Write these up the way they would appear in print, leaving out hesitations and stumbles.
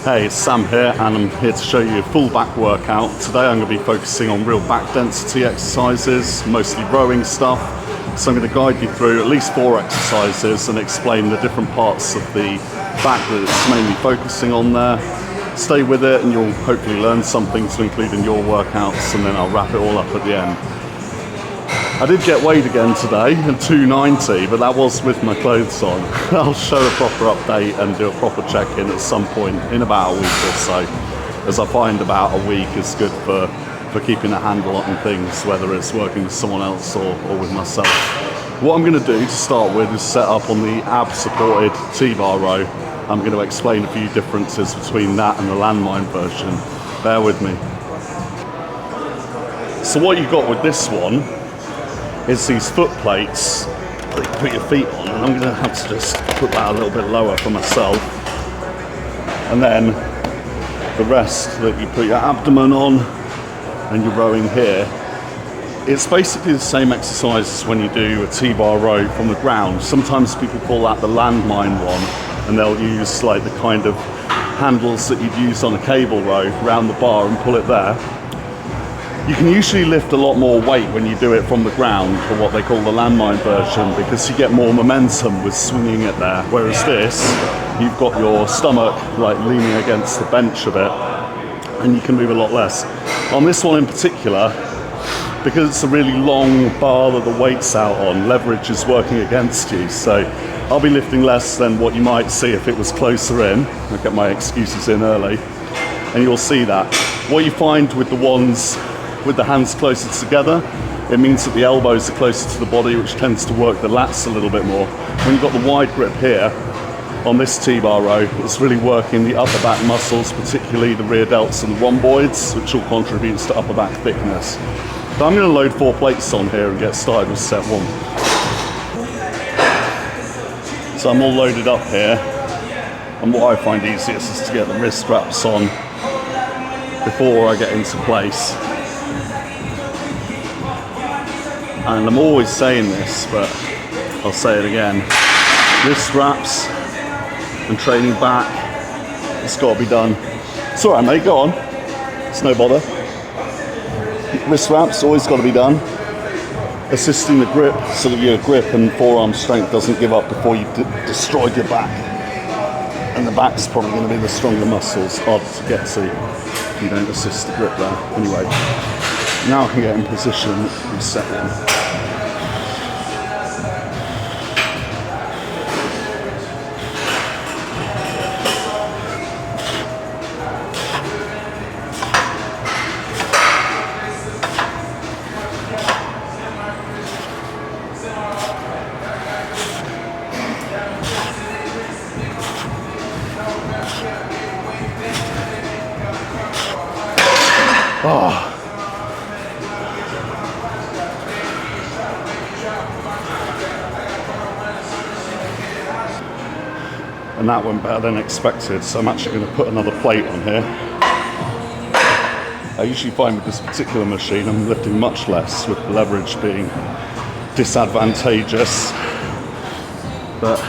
Hey, it's Sam here, and I'm here to show you a full back workout. Today I'm going to be focusing on real back density exercises, mostly rowing stuff. So I'm going to guide you through at least 4 exercises and explain the different parts of the back that it's mainly focusing on there. Stay with it and you'll hopefully learn something to include in your workouts, and then I'll wrap it all up at the end. I did get weighed again today at 290, but that was with my clothes on. I'll show a proper update and do a proper check-in at some point in about a week or so, as I find about a week is good for keeping a handle on things, whether it's working with someone else or with myself. What I'm going to do to start with is set up on the ab-supported T-bar row. I'm going to explain a few differences between that and the landmine version. Bear with me. So what you've got with this one is these foot plates that you can put your feet on, and I'm going to have to just put that a little bit lower for myself. And then the rest that you put your abdomen on and you're rowing here. It's basically the same exercise as when you do a T-bar row from the ground. Sometimes people call that the landmine one, and they'll use like the kind of handles that you'd use on a cable row around the bar and pull it there. You can usually lift a lot more weight when you do it from the ground for what they call the landmine version, because you get more momentum with swinging it there. Whereas this, you've got your stomach like leaning against the bench a bit, and you can move a lot less. On this one in particular, because it's a really long bar that the weight's out on, leverage is working against you. So I'll be lifting less than what you might see if it was closer in. I'll get my excuses in early, and you'll see that. What you find with the ones with the hands closer together, it means that the elbows are closer to the body, which tends to work the lats a little bit more. When you've got the wide grip here on this T-bar row, it's really working the upper back muscles, particularly the rear delts and the rhomboids, which all contributes to upper back thickness. So I'm going to load 4 plates on here and get started with set 1. So I'm all loaded up here, and what I find easiest is to get the wrist straps on before I get into place. And I'm always saying this, but I'll say it again. Wrist straps and training back, it's got to be done. It's all right, mate, go on. It's no bother. Wrist straps, always got to be done. Assisting the grip so that your grip and forearm strength doesn't give up before you've destroyed your back. And the back's probably going to be the stronger muscles, hard to get to if you don't assist the grip there. Anyway, now I can get in position and set in. Oh. And that went better than expected, so I'm actually going to put another plate on here. I usually find with this particular machine I'm lifting much less, with leverage being disadvantageous, but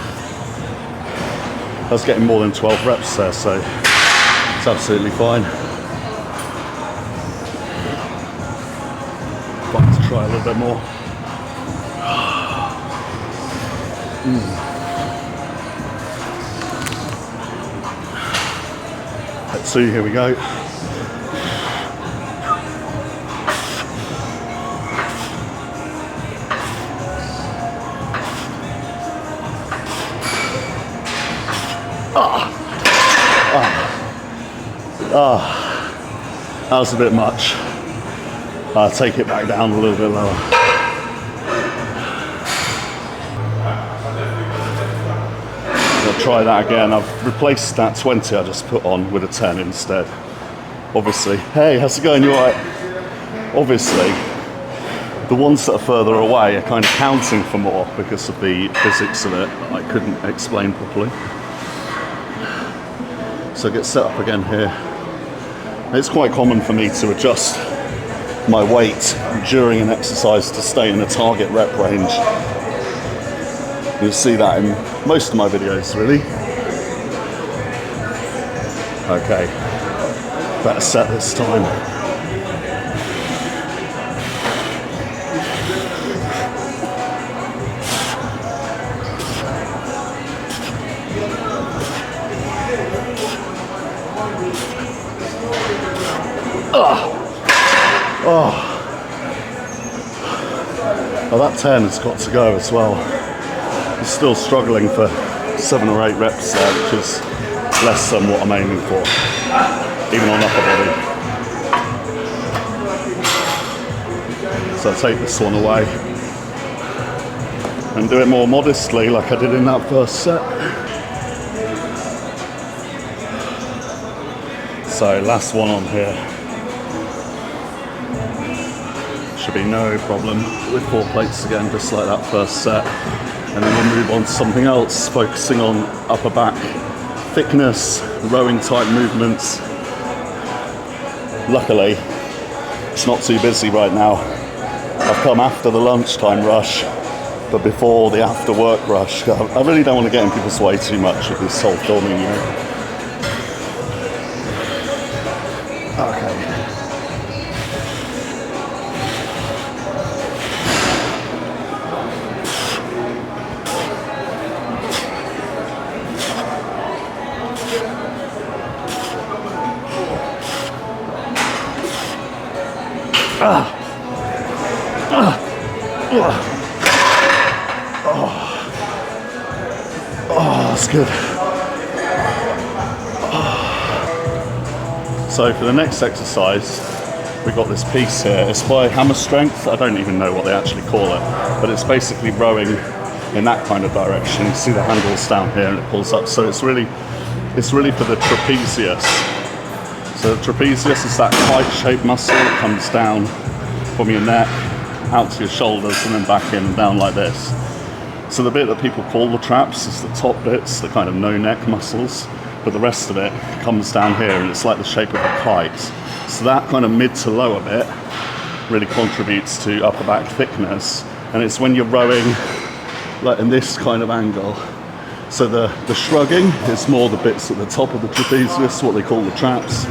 I was getting more than 12 reps there, so it's absolutely fine. Try a little bit more. Let's see, here we go. That was a bit much. I'll take it back down a little bit lower. I'll try that again. I've replaced that 20 I just put on with a 10 instead. Obviously. Hey, how's it going? You alright? Obviously, the ones that are further away are kind of counting for more because of the physics of it I couldn't explain properly. So get set up again here. It's quite common for me to adjust my weight during an exercise to stay in a target rep range. You'll see that in most of my videos, really. Okay, better set this time. Oh, that 10 has got to go as well. I'm still struggling for 7 or 8 reps there, which is less than what I'm aiming for, even on upper body. So I'll take this one away and do it more modestly like I did in that first set. So last one on here. Should be no problem with 4 plates again, just like that first set. And then we'll move on to something else, focusing on upper back thickness, rowing type movements. Luckily, it's not too busy right now. I've come after the lunchtime rush, but before the after work rush. I really don't want to get in people's way too much with this whole filming, you know. Okay. That's good. So for the next exercise, we've got this piece here. It's by Hammer Strength. I don't even know what they actually call it, but it's basically rowing in that kind of direction. You see the handles down here and it pulls up. So it's really for the trapezius. So the trapezius is that kite-shaped muscle that comes down from your neck out to your shoulders and then back in and down like this. So the bit that people call the traps is the top bits, the kind of no neck muscles, but the rest of it comes down here and it's like the shape of a kite. So that kind of mid to lower bit really contributes to upper back thickness, and it's when you're rowing like in this kind of angle. So the shrugging is more the bits at the top of the trapezius, what they call the traps,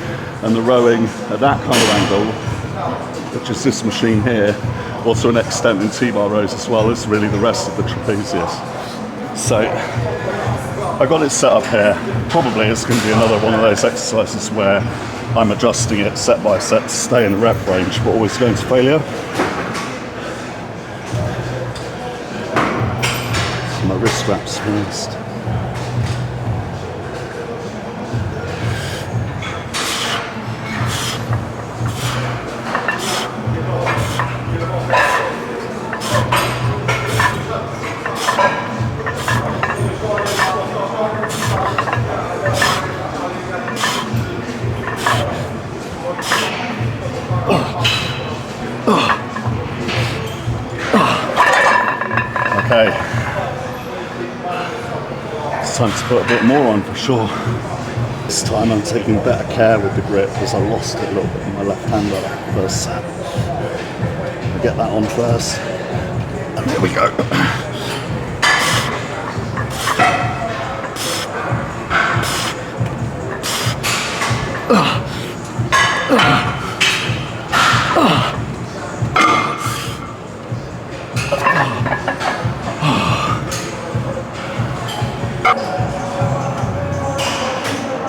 and the rowing at that kind of angle, which is this machine here, or to an extent in T-bar rows as well, is really the rest of the trapezius. So I got it set up here. Probably it's going to be another one of those exercises where I'm adjusting it set by set to stay in the rep range, but always going to failure. So my wrist straps first. Okay, it's time to put a bit more on for sure. This time I'm taking better care with the grip because I lost it a little bit in my left hand on that first set. I'll get that on first, and there we go.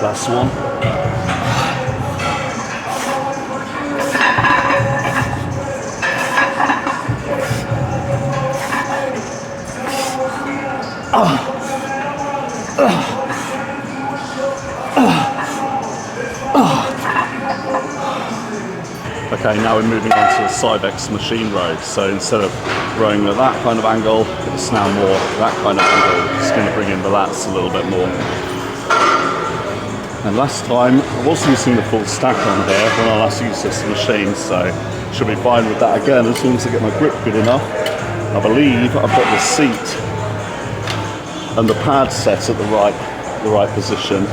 Last one. Okay, now we're moving on to a Cybex machine row. So instead of rowing at that kind of angle, it's now more that kind of angle. It's going to bring in the lats a little bit more. And last time I was using the full stack on here when I last used this machine, so should be fine with that again as soon as I get my grip good enough. I believe I've got the seat and the pad set at the right position.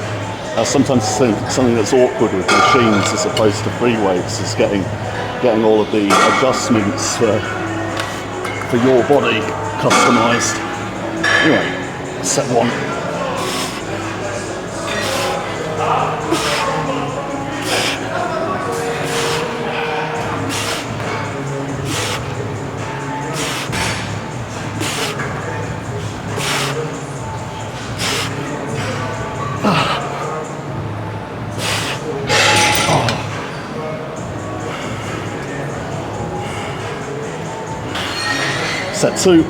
Sometimes something that's awkward with machines as opposed to free weights is getting all of the adjustments for your body customized. Anyway, set one. Set 2.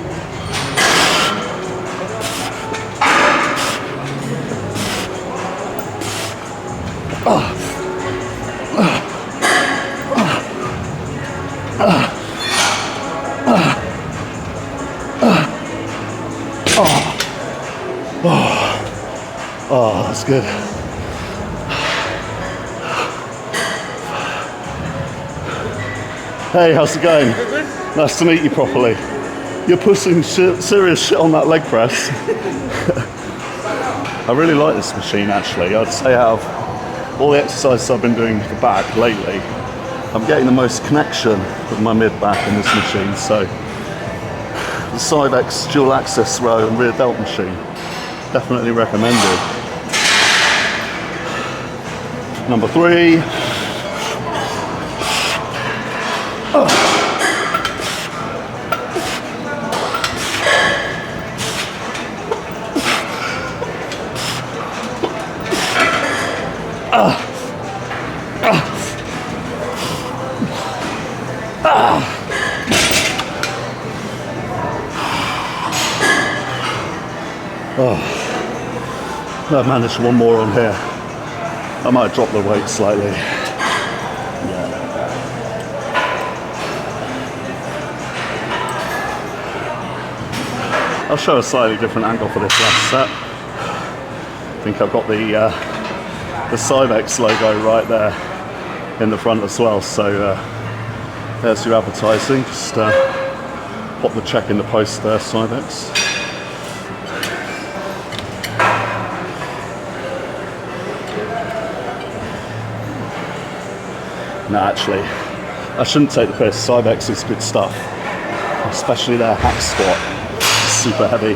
Oh, that's good. Hey, how's it going? Nice to meet you properly. You're pushing serious shit on that leg press. I really like this machine actually. I'd say out of all the exercises I've been doing for back lately, I'm getting the most connection with my mid-back in this machine. So the Cybex dual axis row and rear delt machine, definitely recommended. Number 3. I managed one more on here. I might drop the weight slightly. Yeah. I'll show a slightly different angle for this last set. I think I've got the Cybex logo right there in the front as well. So there's your advertising. Just pop the check in the post there, Cybex. No, actually, I shouldn't take the piss. Cybex is good stuff, especially their hack squat. It's super heavy.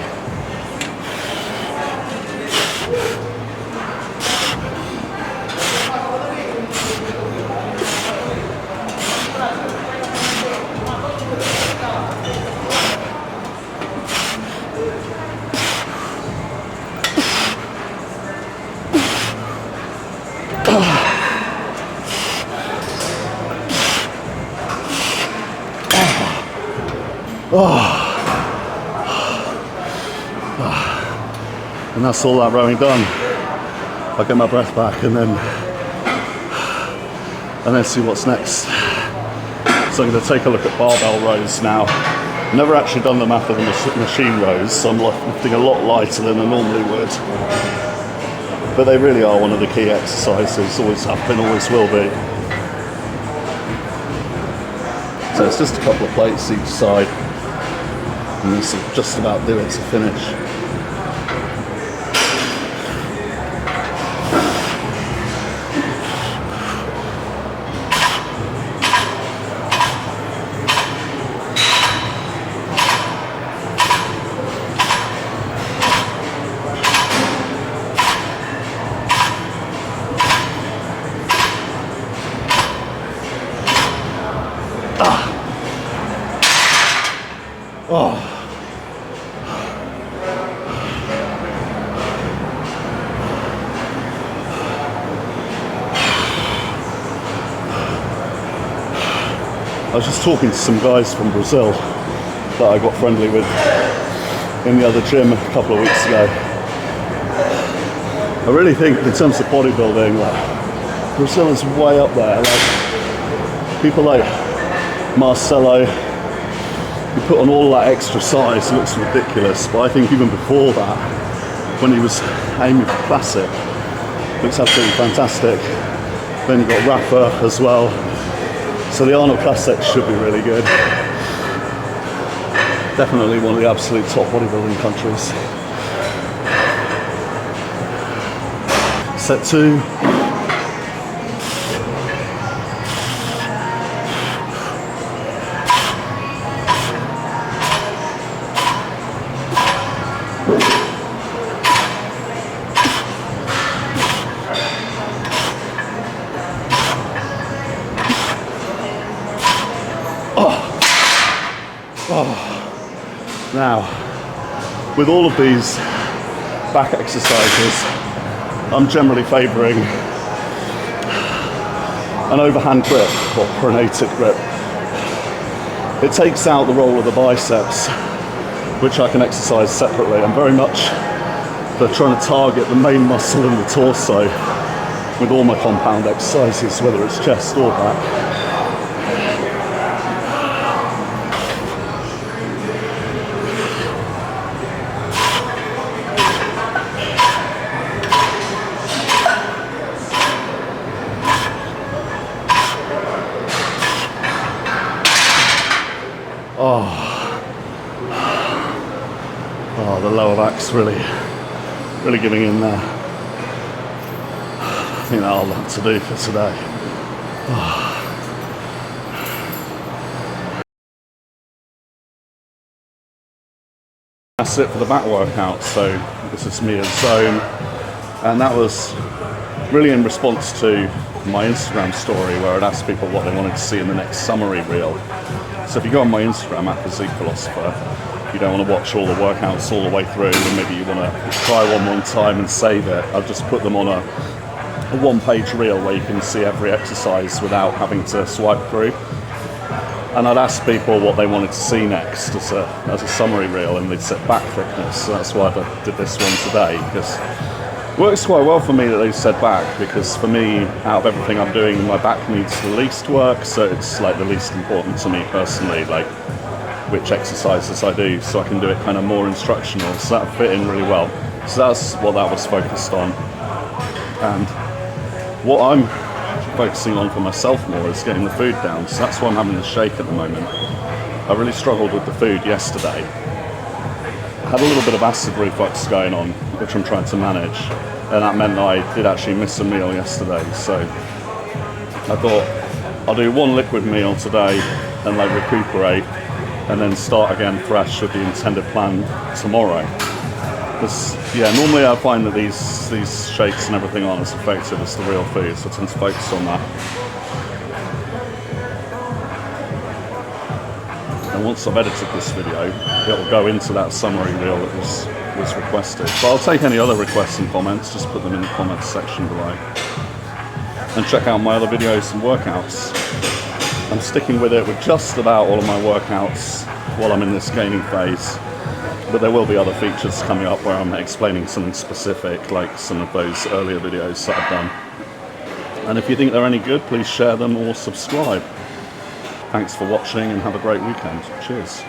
And that's all that rowing done. I'll get my breath back and then see what's next. So I'm going to take a look at barbell rows now. I've never actually done the math of the machine rows, so I'm lifting a lot lighter than I normally would. But they really are one of the key exercises, always have been, always will be. So it's just a couple of plates each side, and this will just about do it to finish. I was just talking to some guys from Brazil that I got friendly with in the other gym a couple of weeks ago. I really think in terms of bodybuilding, like, Brazil is way up there. Like, people like Marcelo, he put on all that extra size, it looks ridiculous, but I think even before that, when he was aiming for classic, looks absolutely fantastic. Then you've got Rafa as well. So the Arnold Classic should be really good. Definitely one of the absolute top bodybuilding countries. Set 2. Now, with all of these back exercises, I'm generally favouring an overhand grip or pronated grip. it takes out the role of the biceps, which I can exercise separately. I'm very much for trying to target the main muscle in the torso with all my compound exercises, whether it's chest or back. Oh, the lower back's really giving in there. I think that'll have to do for today. That's it for the back workout. So this is me at Zone, and that was really in response to my Instagram story where I'd asked people what they wanted to see in the next summary reel. So if you go on my Instagram at Physique Philosopher, you don't want to watch all the workouts all the way through, and maybe you want to try one time and save it. I've just put them on a one-page reel where you can see every exercise without having to swipe through. And I'd ask people what they wanted to see next as a summary reel, and they'd said back thickness. So that's why I did this one today, because it works quite well for me that they said back, because for me, out of everything I'm doing, my back needs the least work, so it's like the least important to me personally, like which exercises I do, so I can do it kind of more instructional, so that fit in really well. So that's what that was focused on. And what I'm focusing on for myself more is getting the food down, so that's why I'm having the shake at the moment. I really struggled with the food yesterday. I had a little bit of acid reflux going on, which I'm trying to manage, and that meant that I did actually miss a meal yesterday, so I thought I'll do one liquid meal today and like recuperate, and then start again fresh with the intended plan tomorrow. Because yeah, normally I find that these shakes and everything aren't as effective as the real food, so I tend to focus on that. And once I've edited this video, it'll go into that summary reel that was requested. But I'll take any other requests and comments, just put them in the comments section below. And check out my other videos and workouts. I'm sticking with it with just about all of my workouts while I'm in this gaining phase. But there will be other features coming up where I'm explaining something specific, like some of those earlier videos that I've done. And if you think they're any good, please share them or subscribe. Thanks for watching and have a great weekend. Cheers.